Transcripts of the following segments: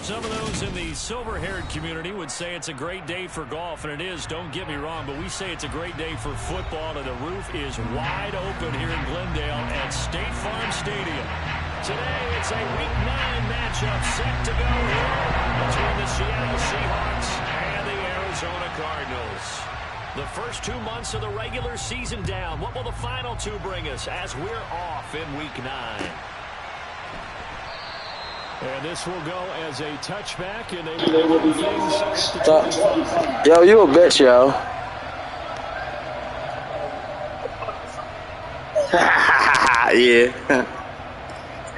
Some of those in the silver-haired community would say it's a great day for golf, and it is, don't get me wrong, but we say it's a great day for football, and the roof is wide open here in Glendale at State Farm Stadium. Today, it's a Week 9 matchup set to go here between the Seattle Seahawks and the Arizona Cardinals. The first 2 months of the regular season down. What will the final two bring us as we're off in Week 9? And this will go as a touchback, and they will be things. Yo, you a bitch, yo. Yeah.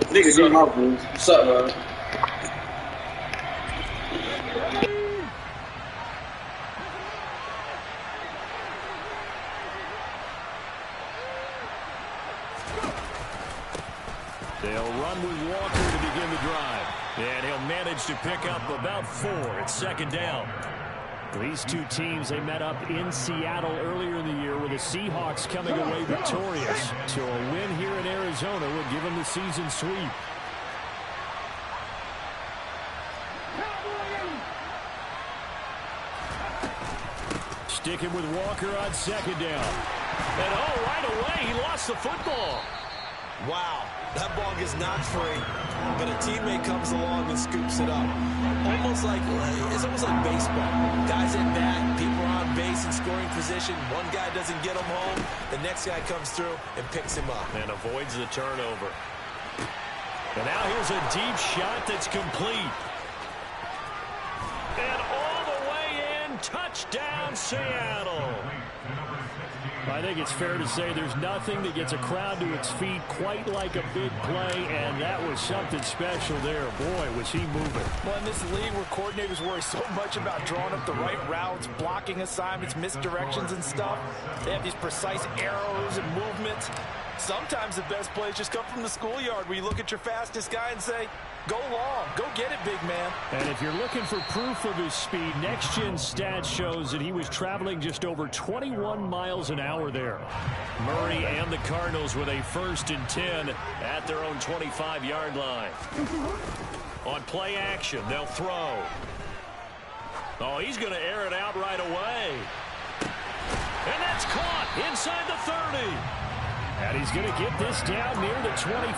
Niggas in my booth. What's up, man? They'll run with Walker to begin the drive. And he'll manage to pick up about 4 at second down. These two teams, they met up in Seattle earlier in the year with the Seahawks coming away victorious. So a win here in Arizona would give them the season sweep. Sticking with Walker on second down. And right away, he lost the football. Wow, that ball gets knocked free, but a teammate comes along and scoops it up. It's almost like baseball. Guys at bat, people are on base in scoring position. One guy doesn't get him home, the next guy comes through and picks him up. And avoids the turnover. And now here's a deep shot that's complete. And all the way in, touchdown Seattle. I think it's fair to say there's nothing that gets a crowd to its feet quite like a big play, and that was something special there. Boy, was he moving. Well, in this league where coordinators worry so much about drawing up the right routes, blocking assignments, misdirections and stuff, they have these precise arrows and movements. Sometimes the best plays just come from the schoolyard where you look at your fastest guy and say, go long, go get it, big man. And if you're looking for proof of his speed, Next Gen Stats shows that he was traveling just over 21 miles an hour there. Murray and the Cardinals with a 1st and 10 at their own 25-yard line. On play action, they'll throw. Oh, he's going to air it out right away. And that's caught inside the 30. And he's going to get this down near the 25.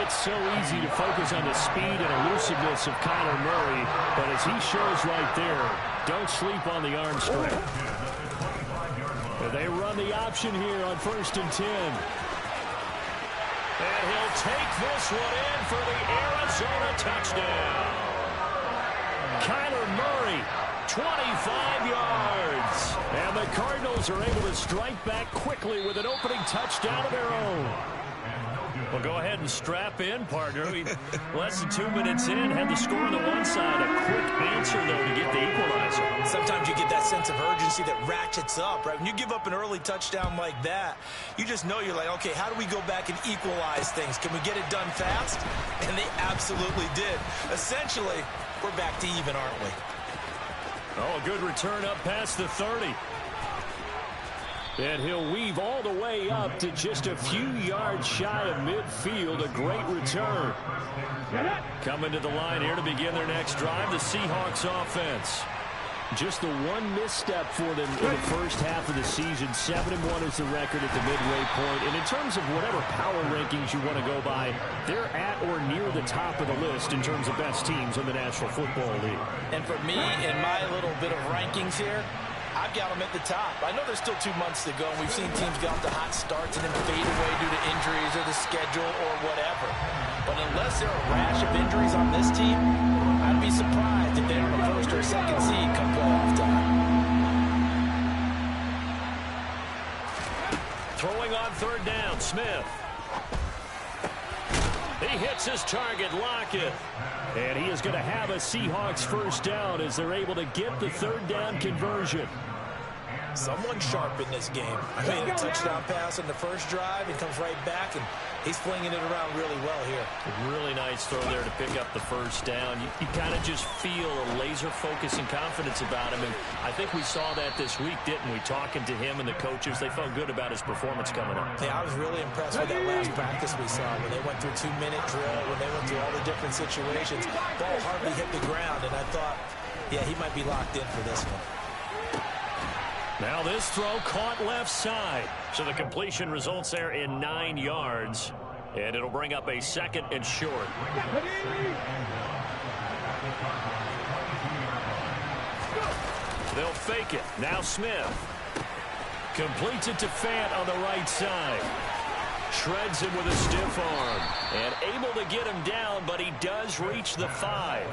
It's so easy to focus on the speed and elusiveness of Kyler Murray, but as he shows right there, don't sleep on the arm strength. They run the option here on 1st and 10. And he'll take this one in for the Arizona touchdown. Kyler Murray, 25 yards. And the Cardinals are able to strike back quickly with an opening touchdown of their own. Well, go ahead and strap in, partner. Less than 2 minutes in, had the score on the one side. A quick answer, though, to get the equalizer. Sometimes you get that sense of urgency that ratchets up, right? When you give up an early touchdown like that, you just know you're like, okay, how do we go back and equalize things? Can we get it done fast? And they absolutely did. Essentially, we're back to even, aren't we? Oh, a good return up past the 30. And he'll weave all the way up to just a few yards shy of midfield. A great return. Coming to the line here to begin their next drive, the Seahawks offense. Just the one misstep for them in the first half of the season. 7-1 is the record at the midway point. And in terms of whatever power rankings you want to go by, they're at or near the top of the list in terms of best teams in the National Football League. And for me, in my little bit of rankings here, I've got them at the top. I know there's still 2 months to go, and we've seen teams get off to hot starts and then fade away due to injuries or the schedule or whatever. But unless there are a rash of injuries on this team, I'd be surprised if they're on the 1st or 2nd seed come playoff time. Throwing on 3rd down, Smith. He hits his target, Lockett. And he is going to have a Seahawks 1st down as they're able to get the 3rd down conversion. Someone sharp in this game. Made a touchdown pass on the first drive and comes right back, and he's flinging it around really well here. Really nice throw there to pick up the first down. You kind of just feel a laser focus and confidence about him, and I think we saw that this week, didn't we? Talking to him and the coaches, they felt good about his performance coming up. Yeah, I was really impressed with that last practice we saw when they went through 2-minute drill, when they went through all the different situations. Ball hardly hit the ground, and I thought, yeah, he might be locked in for this one. Now this throw caught left side. So the completion results there in 9 yards. And it'll bring up a 2nd and short. They'll fake it. Now Smith. Completes it to Fant on the right side. Shreds him with a stiff arm. And able to get him down, but he does reach the 5.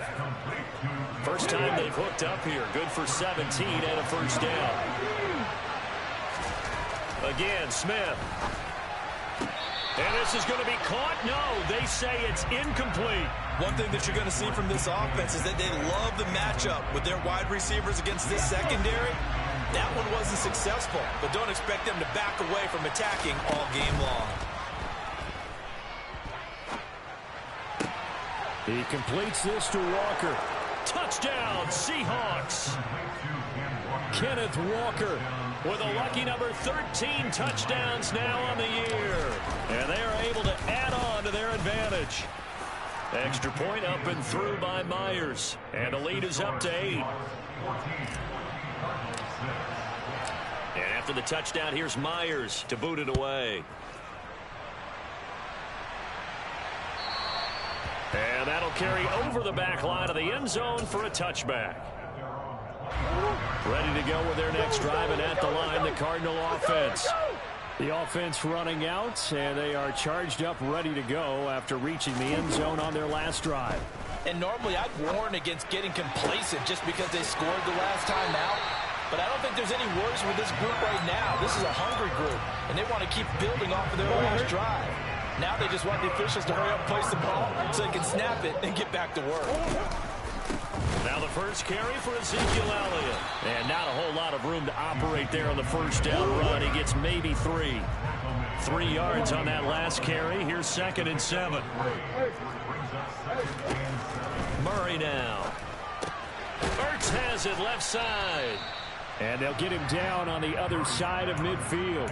First time they've hooked up here. Good for 17 and a first down. Again, Smith. And this is going to be caught. No, they say it's incomplete. One thing that you're going to see from this offense is that they love the matchup with their wide receivers against this secondary. That one wasn't successful, but don't expect them to back away from attacking all game long. He completes this to Walker. Touchdown, Seahawks. Kenneth Walker with a lucky number 13 touchdowns now on the year. And they are able to add on to their advantage. Extra point up and through by Myers. And the lead is up to 8. And after the touchdown, here's Myers to boot it away. And that'll carry over the back line of the end zone for a touchback. Ready to go with their next drive, and at the line, the Cardinal offense. The offense running out, and they are charged up, ready to go after reaching the end zone on their last drive. And normally I'd warn against getting complacent just because they scored the last time out. But I don't think there's any worries with this group right now. This is a hungry group, and they want to keep building off of their last drive. Now they just want the officials to hurry up and place the ball so they can snap it and get back to work. Now the first carry for Ezekiel Elliott. And not a whole lot of room to operate there on the first down run. He gets maybe 3. 3 yards on that last carry. Here's 2nd and 7. Murray now. Ertz has it left side. And they'll get him down on the other side of midfield.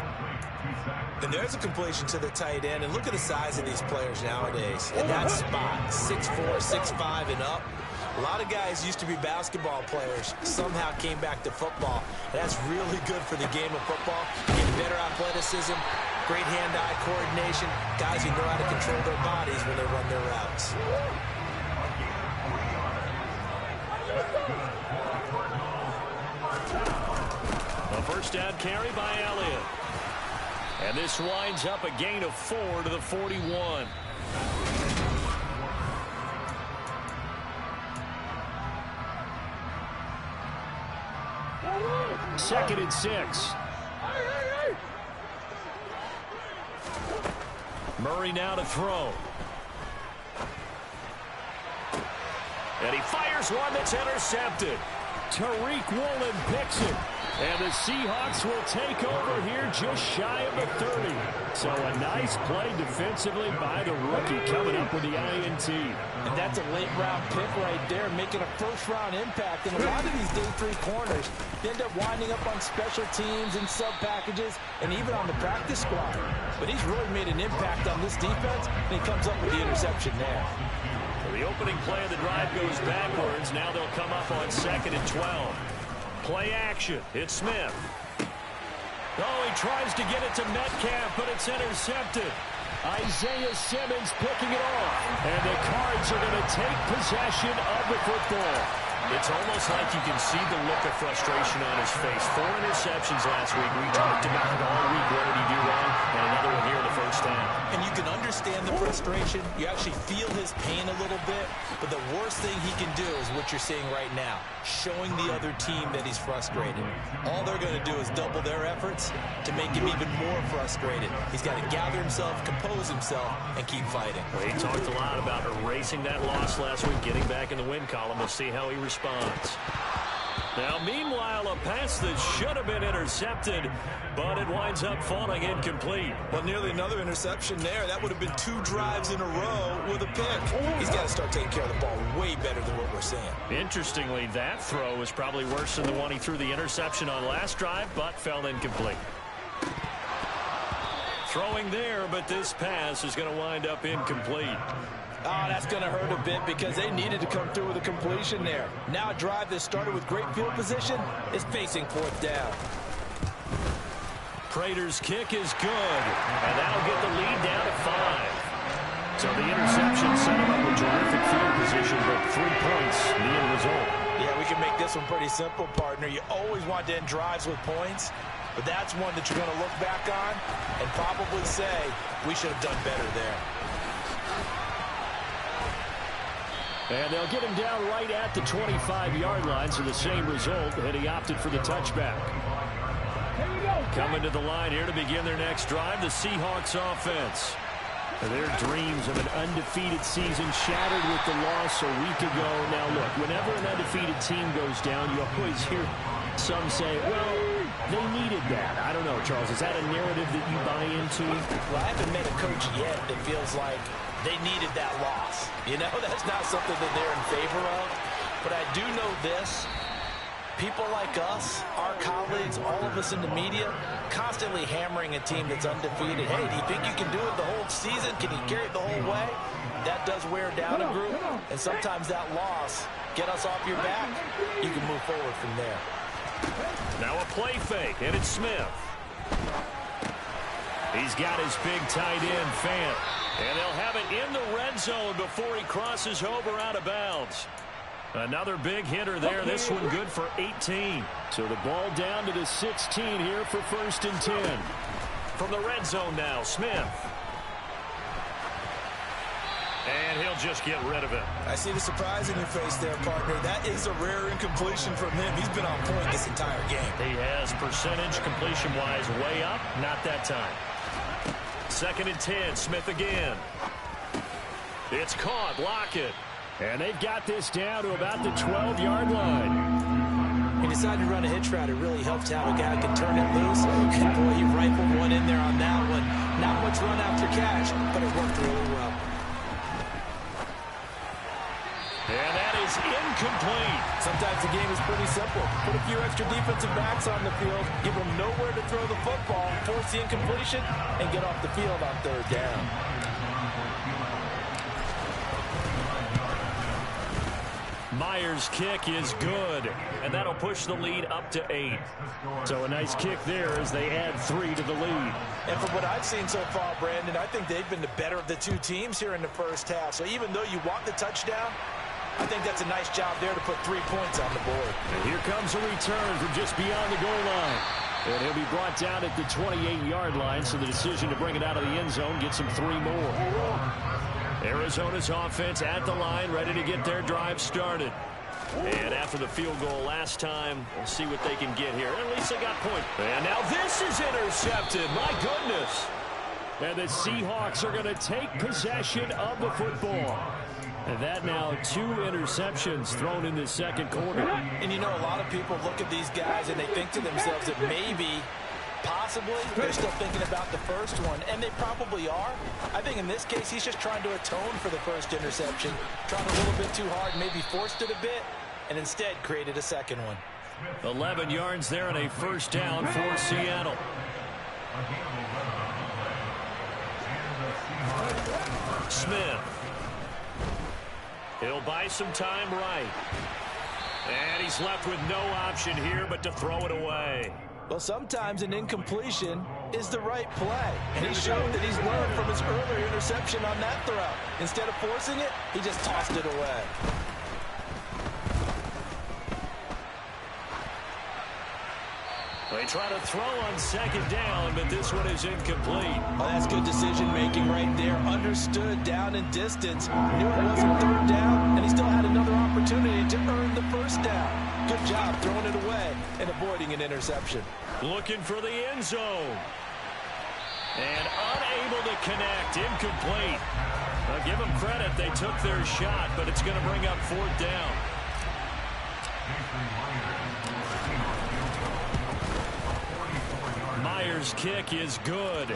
And there's a completion to the tight end. And look at the size of these players nowadays. In that spot, 6'4", 6'5", and up. A lot of guys used to be basketball players, somehow came back to football. That's really good for the game of football. Get better athleticism, great hand-eye coordination, guys who know how to control their bodies when they run their routes. A first down carry by Elliott. And this winds up a gain of 4 to the 41. Second and 6. Murray now to throw. And he fires one that's intercepted. Tariq Woolen picks it. And the Seahawks will take over here just shy of the 30. So a nice play defensively by the rookie coming up with the INT. And that's a late-round pick right there, making a first-round impact. And a lot of these day 3 corners end up winding up on special teams and sub-packages and even on the practice squad. But he's really made an impact on this defense, and he comes up with the interception there. Well, the opening play of the drive goes backwards. Now they'll come up on 2nd and 12. Play action. It's Smith. Oh, he tries to get it to Metcalf, but it's intercepted. Isaiah Simmons picking it off. And the Cards are going to take possession of the football. It's almost like you can see the look of frustration on his face. 4 interceptions last week. We talked about it all week. What did he do wrong? And another one here in the first half. And you can understand the frustration. You actually feel his pain a little bit. But the worst thing he can do is what you're seeing right now, showing the other team that he's frustrated. All they're going to do is double their efforts to make him even more frustrated. He's got to gather himself, compose himself, and keep fighting. Well, he talked a lot about erasing that loss last week, getting back in the win column. We'll see how he responds. Now, meanwhile, a pass that should have been intercepted, but it winds up falling incomplete. Well, nearly another interception there. That would have been 2 drives in a row with a pick. He's got to start taking care of the ball way better than what we're seeing. Interestingly, that throw was probably worse than the one he threw the interception on last drive, but fell incomplete. Throwing there, but this pass is going to wind up incomplete. Oh, that's going to hurt a bit because they needed to come through with a completion there. Now a drive that started with great field position is facing 4th down. Prater's kick is good, and that'll get the lead down to 5. So the interception set him up with terrific field position, but 3 points, the end result. Yeah, we can make this one pretty simple, partner. You always want to end drives with points, but that's one that you're going to look back on and probably say, we should have done better there. And they'll get him down right at the 25-yard line, so the same result, and he opted for the touchback. Coming to the line here to begin their next drive, the Seahawks offense. Their dreams of an undefeated season shattered with the loss a week ago. Now, look, whenever an undefeated team goes down, you always hear some say, well, they needed that. I don't know, Charles. Is that a narrative that you buy into? Well, I haven't met a coach yet that feels like they needed that loss. You know, that's not something that they're in favor of. But I do know this. People like us, our colleagues, all of us in the media, constantly hammering a team that's undefeated. Hey, do you think you can do it the whole season? Can you carry it the whole way? That does wear down a group. And sometimes that loss, get us off your back, you can move forward from there. Now a play fake, and it's Smith. He's got his big tight end, Fant. And they'll have it in the red zone before he crosses over out of bounds. Another big hitter there. This one good for 18. So the ball down to the 16 here for 1st and 10. From the red zone now, Smith. And he'll just get rid of it. I see the surprise in your face there, partner. That is a rare incompletion from him. He's been on point this entire game. He has percentage completion-wise way up. Not that time. 2nd and 10, Smith again. It's caught, Lockett. And they've got this down to about the 12-yard line. He decided to run a hitch route. It really helped out a guy who can turn it loose. And boy, he rifled one in there on that one. Not much run after catch, but it worked really well. And that is incomplete. Sometimes the game is pretty simple. Put a few extra defensive backs on the field, give them nowhere to throw the football, force the incompletion, and get off the field on 3rd down. Myers' kick is good, and that'll push the lead up to 8. So a nice kick there as they add 3 to the lead. And from what I've seen so far, Brandon, I think they've been the better of the 2 teams here in the first half. So even though you want the touchdown, I think that's a nice job there to put 3 points on the board. And here comes a return from just beyond the goal line. And he'll be brought down at the 28-yard line, so the decision to bring it out of the end zone gets him 3 more. Arizona's offense at the line, ready to get their drive started. And after the field goal last time, we'll see what they can get here. At least they got point. And now this is intercepted. My goodness. And the Seahawks are going to take possession of the football. And that now 2 interceptions thrown in the 2nd quarter. And you know, a lot of people look at these guys and they think to themselves that maybe, possibly, they're still thinking about the first one. And they probably are. I think in this case, he's just trying to atone for the first interception. Trying a little bit too hard, maybe forced it a bit, and instead created a 2nd one. 11 yards there and a 1st down for Seattle. Smith. He'll buy some time right. And he's left with no option here but to throw it away. Well, sometimes an incompletion is the right play. And he showed that he's learned from his earlier interception on that throw. Instead of forcing it, he just tossed it away. They try to throw on 2nd down, but this one is incomplete. Oh, that's good decision-making right there. Understood down and distance. Knew it wasn't 3rd down, and he still had another opportunity to earn the 1st down. Good job throwing it away and avoiding an interception. Looking for the end zone. And unable to connect. Incomplete. I'll give them credit. They took their shot, but it's going to bring up 4th down. Myers' kick is good.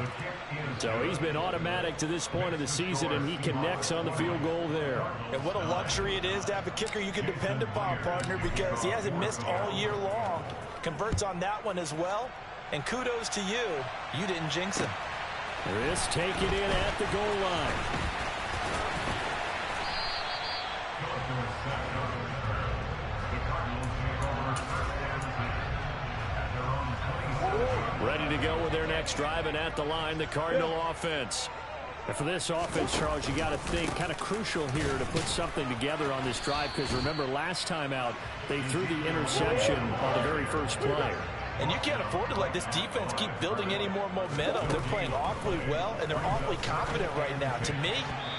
So he's been automatic to this point of the season, and he connects on the field goal there. And what a luxury it is to have a kicker you can depend upon, partner, because he hasn't missed all year long. Converts on that one as well. And kudos to you. You didn't jinx him. This taken in at the goal line. Ready to go with their next drive, and at the line, the Cardinal offense. And for this offense, Charles, you got to think kind of crucial here to put something together on this drive, because remember last time out, they threw the interception on the very first play. And you can't afford to let this defense keep building any more momentum. They're playing awfully well, and they're awfully confident right now. To me,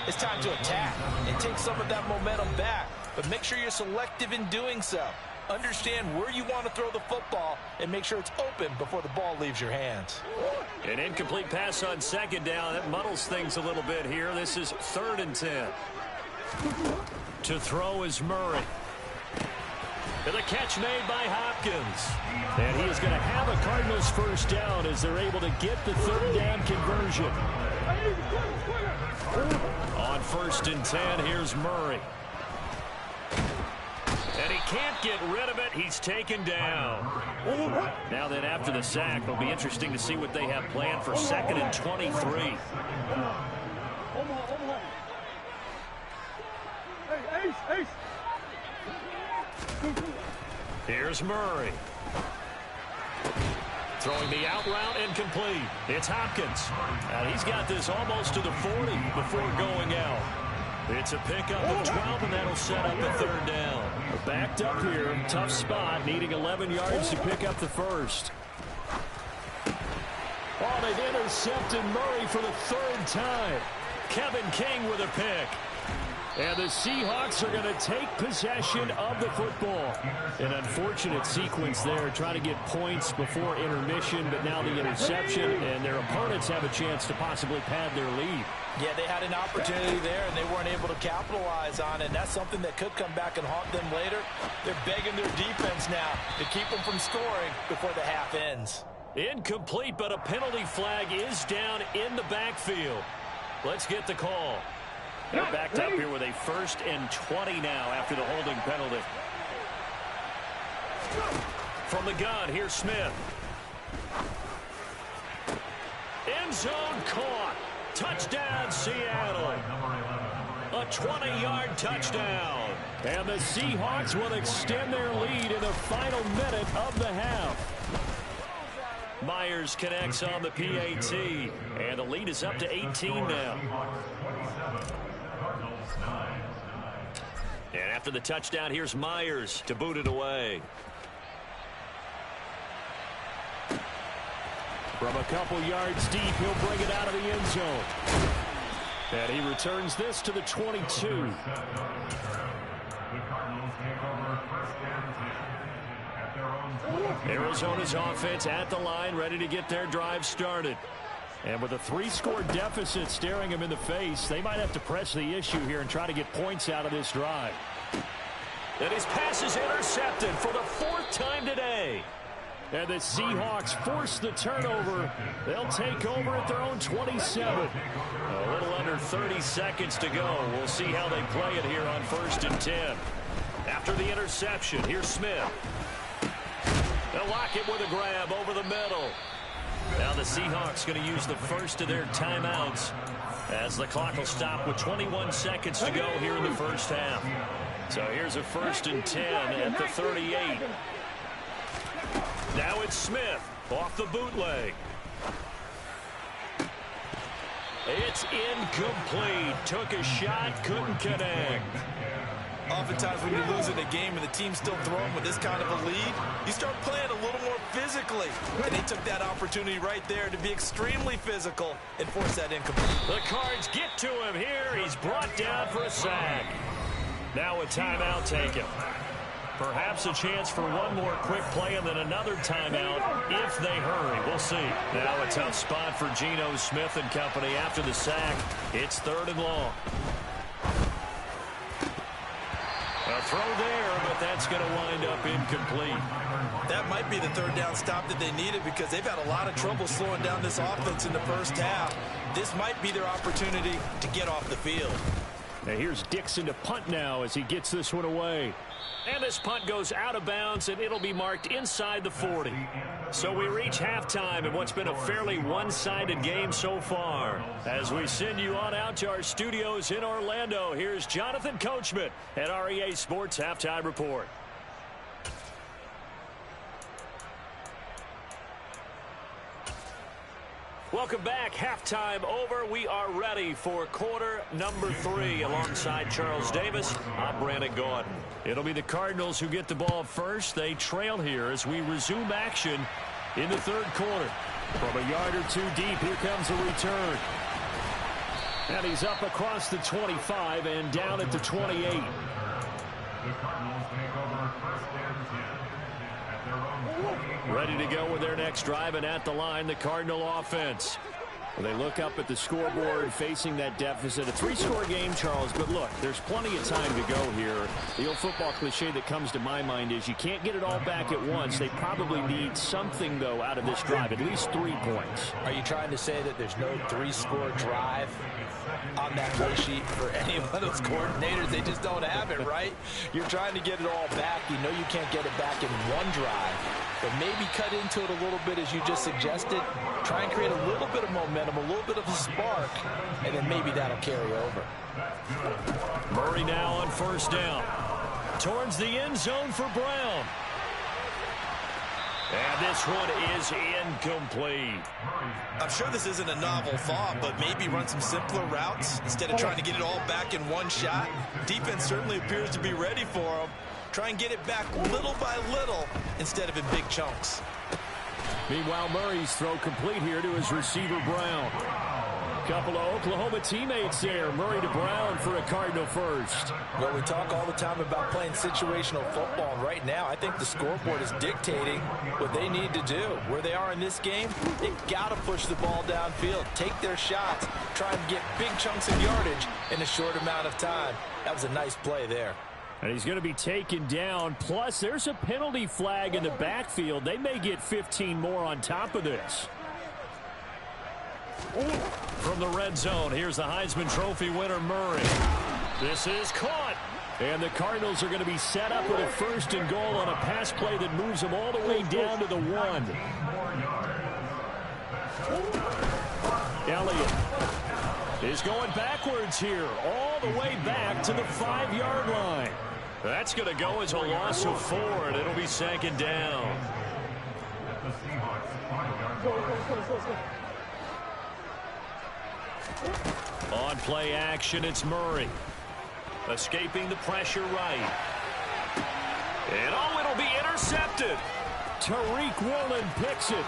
it's time to attack and take some of that momentum back. But make sure you're selective in doing so. Understand where you want to throw the football and make sure it's open before the ball leaves your hands. An incomplete pass on second down. That muddles things a little bit here. This is 3rd and 10. To throw is Murray. And the catch made by Hopkins. And he is going to have a Cardinals first down as they're able to get the 3rd down conversion. On 1st and 10, here's Murray. And he can't get rid of it. He's taken down. Now then, after the sack, it'll be interesting to see what they have planned for 2nd and 23. Here's Murray. Throwing the out route incomplete. It's Hopkins. And he's got this almost to the 40 before going out. It's a pickup of 12, and that'll set up the 3rd down. Backed up here, tough spot, needing 11 yards to pick up the first. Oh, they've intercepted Murray for the 3rd time. Kevin King with a pick. And the Seahawks are going to take possession of the football. An unfortunate sequence there, trying to get points before intermission, but now the interception, and their opponents have a chance to possibly pad their lead. Yeah, they had an opportunity there, and they weren't able to capitalize on it, and that's something that could come back and haunt them later. They're begging their defense now to keep them from scoring before the half ends. Incomplete, but a penalty flag is down in the backfield. Let's get the call. They're backed up here with a 1st and 20 now after the holding penalty. From the gun, here's Smith. End zone caught. Touchdown, Seattle. A 20-yard touchdown. And the Seahawks will extend their lead in the final minute of the half. Myers connects on the PAT. And the lead is up to 18 now. And after the touchdown, here's Myers to boot it away. From a couple yards deep, he'll bring it out of the end zone. And he returns this to the 22. Arizona's offense at the line, ready to get their drive started. And with a 3-score deficit staring them in the face, they might have to press the issue here and try to get points out of this drive. And his pass is intercepted for the 4th time today. And the Seahawks force the turnover. They'll take over at their own 27. A little under 30 seconds to go. We'll see how they play it here on 1st and 10. After the interception, here's Smith. They'll lock it with a grab over the middle. Now the Seahawks going to use the first of their timeouts as the clock will stop with 21 seconds to go here in the first half. So here's a 1st and 10 at the 38. Now it's Smith off the bootleg. It's incomplete. Took a shot, couldn't connect. Oftentimes when you're losing a game and the team's still throwing with this kind of a lead, you start playing a little more physically. And they took that opportunity right there to be extremely physical and force that incomplete. The Cards get to him here. He's brought down for a sack. Now a timeout taken. Perhaps a chance for one more quick play and then another timeout if they hurry. We'll see. Now a tough spot for Geno Smith and company after the sack. It's 3rd and long. A throw there, but that's going to wind up incomplete. That might be the third down stop that they needed because they've had a lot of trouble slowing down this offense in the first half. This might be their opportunity to get off the field. Now here's Dixon to punt now as he gets this one away. And this punt goes out of bounds, and it'll be marked inside the 40. So we reach halftime in what's been a fairly one-sided game so far. As we send you on out to our studios in Orlando, here's Jonathan Coachman at REA Sports Halftime Report. Welcome back. Halftime over. We are ready for quarter number 3 alongside Charles Davis. I'm Brandon Gaudin. It'll be the Cardinals who get the ball first. They trail here as we resume action in the third quarter. From a yard or two deep, here comes a return. And he's up across the 25 and down at the 28. The Cardinals take over first and 10 at their own 28. Ready to go with their next drive, and at the line, the Cardinal offense. Well, they look up at the scoreboard facing that deficit. A 3-score game, Charles, but look, there's plenty of time to go here. The old football cliche that comes to my mind is you can't get it all back at once. They probably need something, though, out of this drive, at least 3 points. Are you trying to say that there's no 3-score drive on that play sheet for any one of those coordinators? They just don't have it, right? You're trying to get it all back. You know you can't get it back in one drive, but maybe cut into it a little bit as you just suggested. Try and create a little bit of momentum, a little bit of a spark, and then maybe that'll carry over. Murray now on first down. Towards the end zone for Brown. And this one is incomplete. I'm sure this isn't a novel thought, but maybe run some simpler routes instead of trying to get it all back in one shot. Defense certainly appears to be ready for them. Try and get it back little by little instead of in big chunks. Meanwhile, Murray's throw complete here to his receiver, Brown. Couple of Oklahoma teammates there. Murray to Brown for a Cardinal first. Well, we talk all the time about playing situational football, and right now I think the scoreboard is dictating what they need to do. Where they are in this game, they've got to push the ball downfield, take their shots, try and get big chunks of yardage in a short amount of time. That was a nice play there. And he's going to be taken down. Plus, there's a penalty flag in the backfield. They may get 15 more on top of this. From the red zone, here's the Heisman Trophy winner, Murray. This is caught. And the Cardinals are going to be set up with a first and goal on a pass play that moves them all the way down to the 1. Elliott is going backwards here, all the way back to the 5-yard line. That's going to go as a loss of 4, and it'll be second down. On play action, it's Murray. Escaping the pressure right. And oh, it'll be intercepted. Tariq Woolen picks it.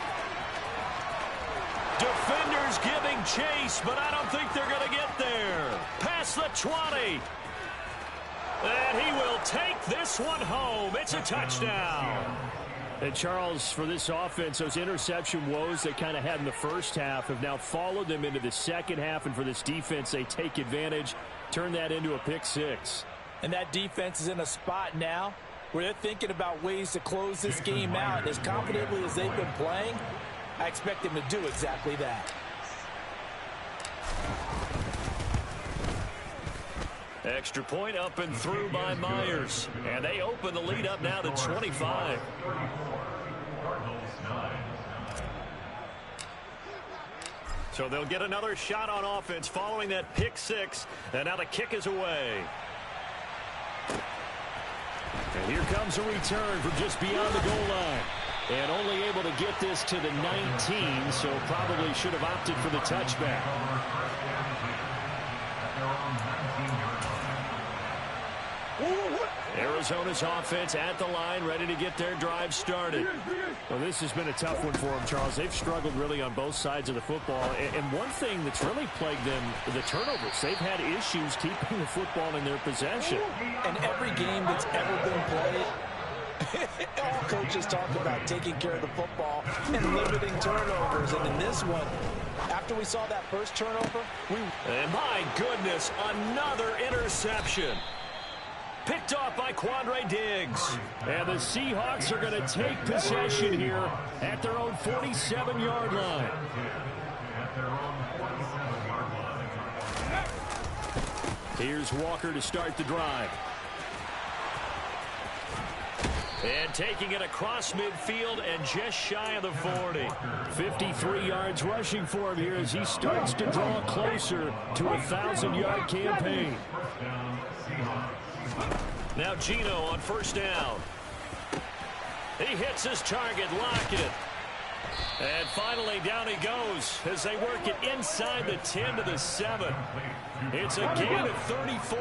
Defenders giving chase, but I don't think they're going to get there. Past the 20. And he will take this one home. It's a touchdown. And Charles, for this offense, those interception woes they kind of had in the first half have now followed them into the second half. And for this defense, they take advantage, turn that into a pick 6. And that defense is in a spot now where they're thinking about ways to close this game out. As confidently as they've been playing, I expect them to do exactly that. Extra point up and through by Myers. And they open the lead up now to 25. So they'll get another shot on offense following that pick 6. And now the kick is away. And here comes a return from just beyond the goal line. And only able to get this to the 19, so probably should have opted for the touchback. Arizona's offense at the line, ready to get their drive started. Well, this has been a tough one for them, Charles. They've struggled really on both sides of the football. And one thing that's really plagued them, the turnovers. They've had issues keeping the football in their possession. And every game that's ever been played, all coaches talk about taking care of the football and limiting turnovers. And in this one, after we saw that first turnover, And my goodness, another interception. Picked Picked off by Quandre Diggs. And the Seahawks are going to take possession here at their own 47-yard line. Here's Walker to start the drive. And taking it across midfield and just shy of the 40. 53 yards rushing for him here as he starts to draw closer to a 1,000-yard campaign. Now Geno on first down. He hits his target, Lockett. And finally down he goes as they work it inside the 10 to the 7. It's a gain of 34.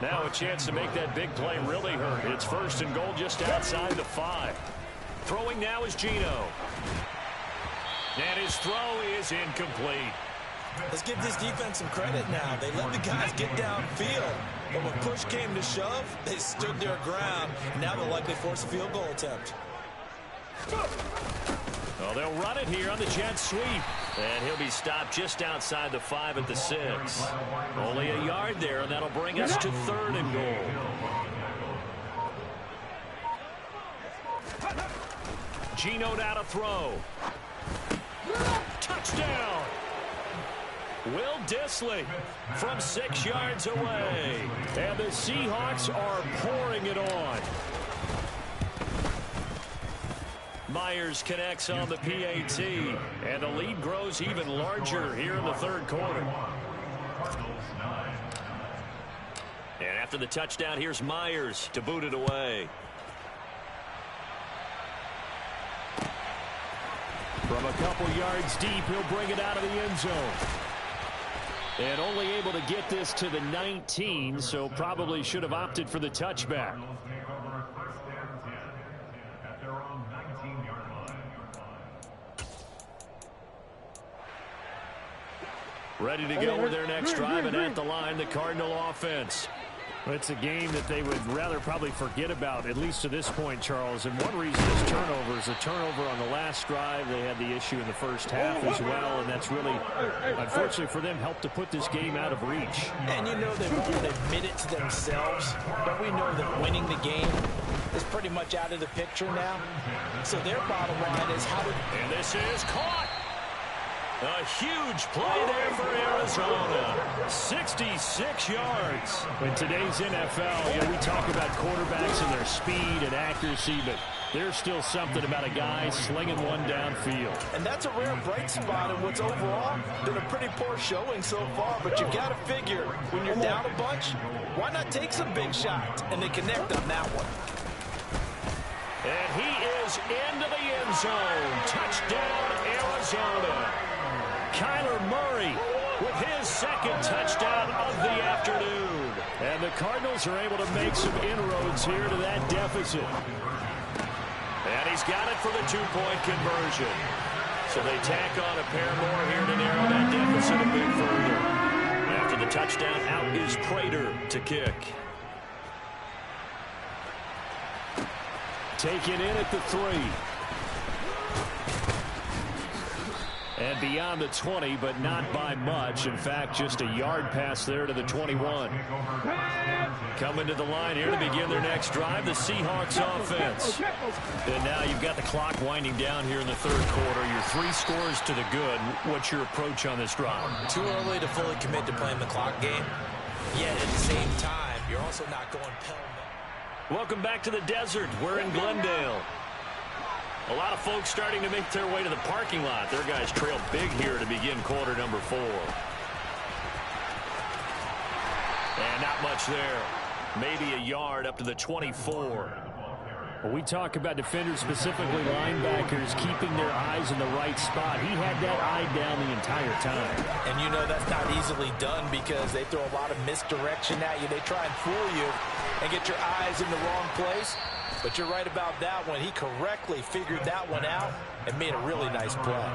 Now a chance to make that big play really hurt. It's first and goal just outside the 5. Throwing now is Geno. And his throw is incomplete. Let's give this defense some credit now. They let the guys get downfield. But when push came to shove, they stood their ground. Now they'll likely force a field goal attempt. Well, they'll run it here on the jet sweep. And he'll be stopped just outside the 5 at the 6. Only a yard there, and that'll bring us to 3rd and goal. Geno now to throw. Touchdown! Will Dissly from 6 yards away. And the Seahawks are pouring it on. Myers connects on the PAT, and the lead grows even larger here in the 3rd quarter. And after the touchdown, here's Myers to boot it away. From a couple yards deep, he'll bring it out of the end zone. And only able to get this to the 19, so probably should have opted for the touchback. Ready to go with their next drive, and at the line, the Cardinal offense. It's a game that they would rather probably forget about, at least to this point, Charles. And one reason is turnovers. A turnover on the last drive. They had the issue in the first half as well, and that's really, unfortunately for them, helped to put this game out of reach. And you know they won't admit it to themselves, but we know that winning the game is pretty much out of the picture now. So their bottom line is how to... And this is caught. A huge play there for Arizona. 66 yards. In today's NFL, we talk about quarterbacks and their speed and accuracy, but there's still something about a guy slinging one downfield. And that's a rare bright spot in what's overall been a pretty poor showing so far, but you got to figure when you're down a bunch, why not take some big shots? And they connect on that one. And he is into the end zone. Touchdown, Arizona. Kyler Murray with his 2nd touchdown of the afternoon. And the Cardinals are able to make some inroads here to that deficit. And he's got it for the 2-point conversion. So they tack on a pair more here to narrow that deficit a bit further. After the touchdown, out is Prater to kick. Taken in at the 3. And beyond the 20, but not by much. In fact, just a yard pass there to the 21. Coming to the line here to begin their next drive, the Seahawks offense. And now you've got the clock winding down here in the 3rd quarter. Your 3 scores to the good. What's your approach on this drive? Too early to fully commit to playing the clock game. Yet at the same time, you're also not going pell-mell. Welcome back to the desert. We're in Glendale. A lot of folks starting to make their way to the parking lot. Their guys trail big here to begin quarter number 4. And not much there. Maybe a yard up to the 24. Well, we talk about defenders, specifically linebackers, keeping their eyes in the right spot. He had that eye down the entire time. And you know that's not easily done because they throw a lot of misdirection at you. They try and fool you and get your eyes in the wrong place. But you're right about that one. He correctly figured that one out and made a really nice play.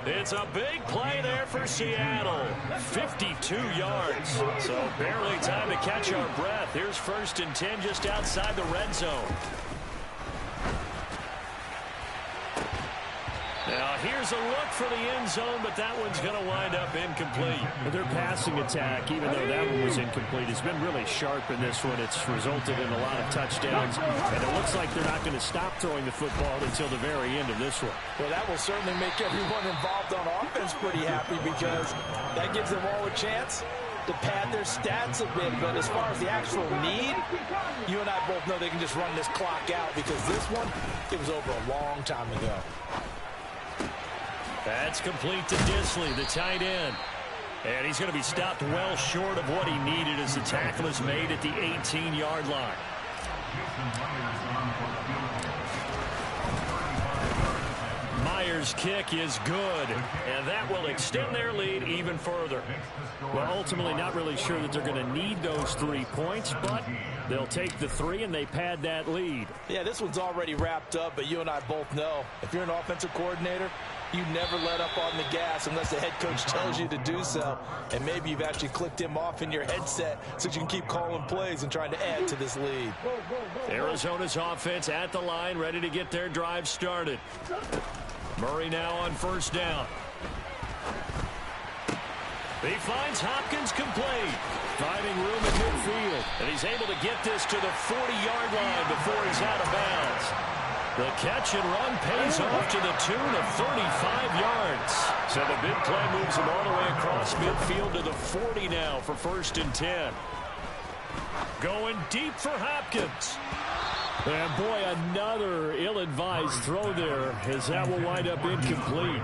It's a big play there for Seattle. 52 yards. So barely time to catch our breath. Here's 1st and 10 just outside the red zone. Now here's a look for the end zone, but that one's going to wind up incomplete. Their passing attack, even though that one was incomplete, has been really sharp in this one. It's resulted in a lot of touchdowns, and it looks like they're not going to stop throwing the football until the very end of this one. Well, that will certainly make everyone involved on offense pretty happy because that gives them all a chance to pad their stats a bit. But as far as the actual need, you and I both know they can just run this clock out because this one, it was over a long time ago. That's complete to Disley, the tight end. And he's going to be stopped well short of what he needed as the tackle is made at the 18-yard line. Myers' kick is good, and that will extend their lead even further. Well, ultimately not really sure that they're going to need those 3 points, but they'll take the 3 and they pad that lead. Yeah, this one's already wrapped up, but you and I both know if you're an offensive coordinator, you never let up on the gas unless the head coach tells you to do so. And maybe you've actually clicked him off in your headset so you can keep calling plays and trying to add to this lead. Arizona's offense at the line, ready to get their drive started. Murray now on first down. He finds Hopkins complete. Finding room in midfield. And he's able to get this to the 40-yard line before he's out of bounds. The catch and run pays off to the tune of 35 yards. So the big play moves him all the way across midfield to the 40 now for 1st and 10. Going deep for Hopkins. And boy, another ill-advised throw there as that will wind up incomplete.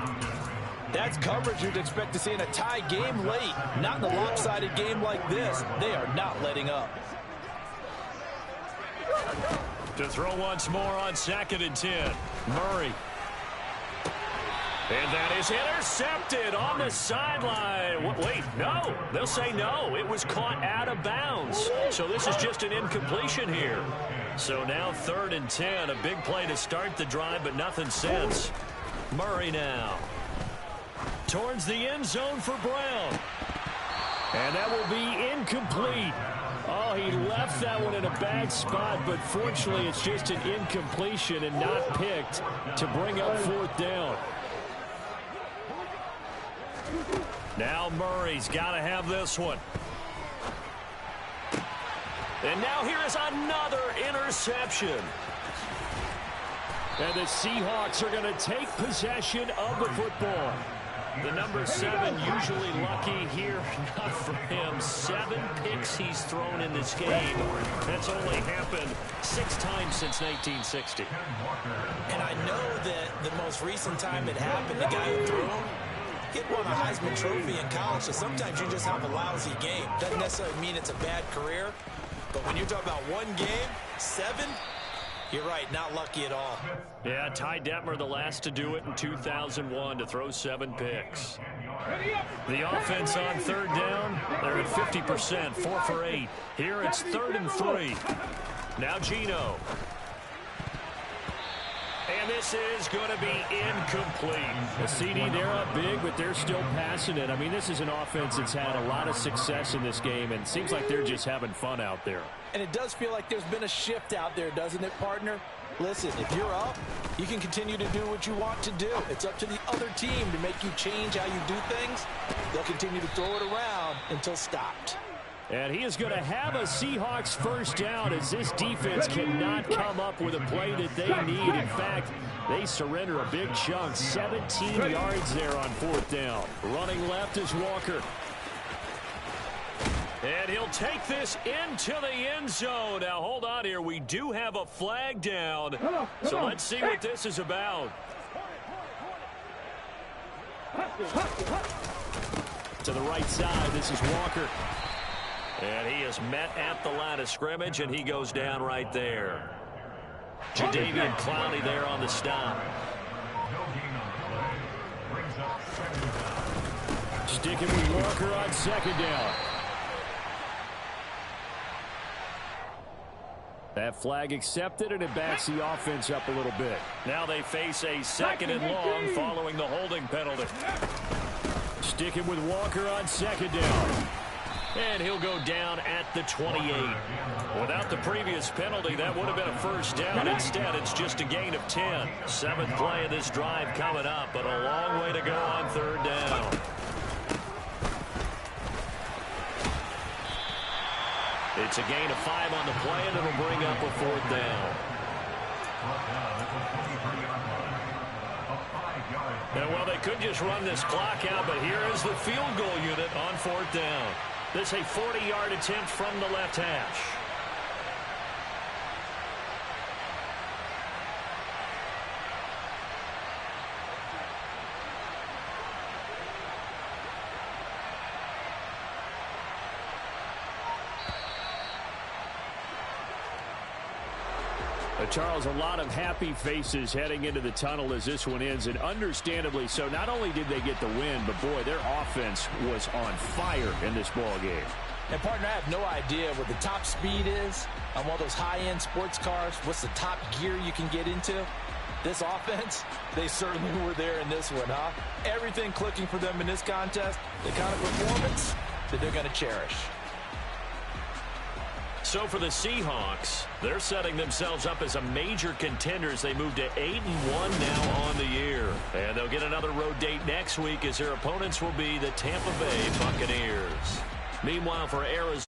That's coverage you'd expect to see in a tie game late. Not in a lopsided game like this. They are not letting up. To throw once more on 2nd and 10. Murray. And that is intercepted on the sideline. Wait, no. They'll say no. It was caught out of bounds. So this is just an incompletion here. So now 3rd and 10. A big play to start the drive, but nothing since. Murray now. Towards the end zone for Brown. And that will be incomplete. Oh, he left that one in a bad spot, but fortunately it's just an incompletion and not picked to bring up 4th down. Now Murray's got to have this one. And now here is another interception. And the Seahawks are going to take possession of the football. The number 7 usually lucky here. Not for him. 7 picks he's thrown in this game. That's only happened 6 times since 1960. And I know that the most recent time it happened, the guy who threw him, he won a Heisman Trophy in college, so sometimes you just have a lousy game. Doesn't necessarily mean it's a bad career, but when you're talking about one game, 7, you're right, not lucky at all. Yeah, Ty Detmer, the last to do it in 2001, to throw 7 picks. The offense on 3rd down, they're at 50%, 4 for 8. Here it's 3rd and 3. Now Geno. And this is going to be incomplete. The CD, they're up big, but they're still passing it. I mean, this is an offense that's had a lot of success in this game, and it seems like they're just having fun out there. And it does feel like there's been a shift out there, doesn't it, partner? Listen, if you're up, you can continue to do what you want to do. It's up to the other team to make you change how you do things. They'll continue to throw it around until stopped. And he is going to have a Seahawks first down as this defense cannot come up with a play that they need. In fact, they surrender a big chunk, 17 yards there on 4th down. Running left is Walker. And he'll take this into the end zone. Now, hold on here. We do have a flag down. So let's see what this is about. To the right side, this is Walker. And he is met at the line of scrimmage, and he goes down right there. Jadeveon Clowney there on the stop. Sticking with Walker on 2nd down. That flag accepted, and it backs the offense up a little bit. Now they face a 2nd and long following the holding penalty. Sticking with Walker on 2nd down. And he'll go down at the 28. Without the previous penalty, that would have been a first down. Instead, it's just a gain of 10. Seventh play of this drive coming up, but a long way to go on third down. It's a gain of 5 on the play, and it'll bring up a fourth down. And, well, they could just run this clock out, but here is the field goal unit on fourth down. This is a 40-yard attempt from the left hash. Charles, a lot of happy faces heading into the tunnel as this one ends, and understandably so. Not only did they get the win, but, boy, their offense was on fire in this ball game. And, partner, I have no idea what the top speed is on one of those high-end sports cars. What's the top gear you can get into? This offense, they certainly were there in this one, huh? Everything clicking for them in this contest, the kind of performance that they're going to cherish. So for the Seahawks, they're setting themselves up as a major contender as they move to 8-1 now on the year. And they'll get another road date next week as their opponents will be the Tampa Bay Buccaneers. Meanwhile, for Arizona,